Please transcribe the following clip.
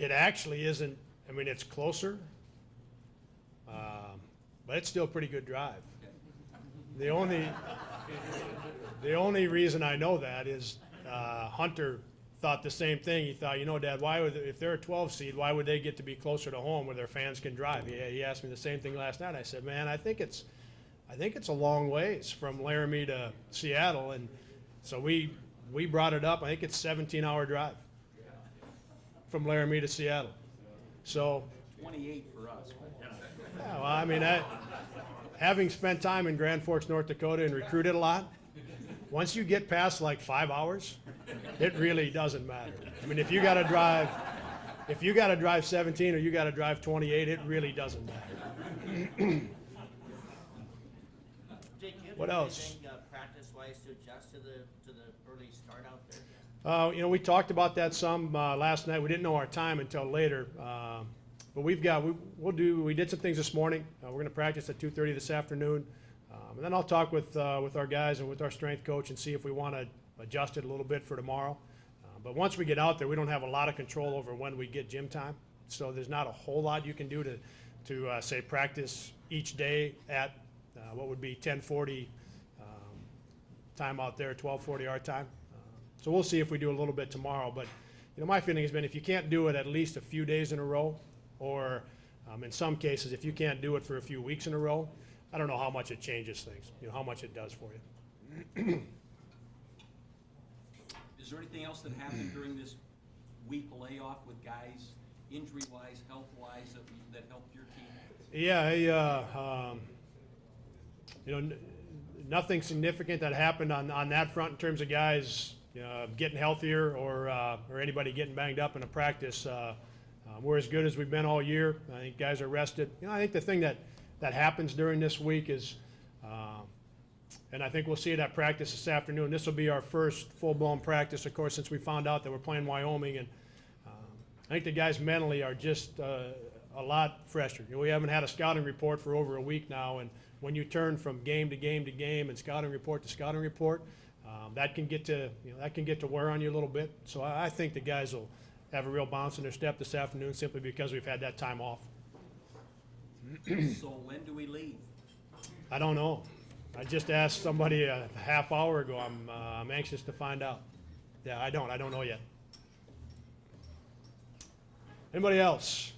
It actually isn't. I mean, it's closer, but it's still a pretty good drive. The only reason I know that is Hunter thought the same thing. He thought, you know, Dad, why would, if they're a 12 seed, why would they get to be closer to home where their fans can drive? He asked me the same thing last night. I said, man, I think it's a long ways from Laramie to Seattle, and so we brought it up. I think it's a 17-hour drive from Laramie to Seattle. So 28 for us. yeah, well, I mean, having spent time in Grand Forks, North Dakota, and recruited a lot, once you get past like 5 hours, it really doesn't matter. I mean, if you got to drive 17 or you got to drive 28, it really doesn't matter. Jake, What else? Anything practice-wise to adjust to the early start out there? You know, we talked about that some last night. We didn't know our time until later, but we did some things this morning. We're going to practice at 2:30 this afternoon, and then I'll talk with our guys and with our strength coach and see if we want to adjust it a little bit for tomorrow. But once we get out there, we don't have a lot of control over when we get gym time, so there's not a whole lot you can do to say practice each day at what would be 10:40 time out there, 12:40 our time. So we'll see if we do a little bit tomorrow. But you know, my feeling has been if you can't do it at least a few days in a row, or in some cases if you can't do it for a few weeks in a row, I don't know how much it changes things. You know, how much it does for you. Is there anything else that happened during this week layoff with guys, injury-wise, health-wise, that helped your team? Yeah, you know, nothing significant that happened on that front in terms of guys getting healthier or anybody getting banged up in a practice. We're as good as we've been all year. I think guys are rested. You know, I think the thing that happens during this week is, and I think we'll see it at practice this afternoon. This will be our first full-blown practice, of course, since we found out that we're playing Wyoming, and I think the guys mentally are just a lot fresher. You know, we haven't had a scouting report for over a week now, and when you turn from game to game to game and scouting report to scouting report, that can get to wear on you a little bit. So I think the guys will have a real bounce in their step this afternoon simply because we've had that time off. So when do we leave? I don't know. I just asked somebody a half hour ago. I'm anxious to find out. Yeah, I don't know yet. Anybody else?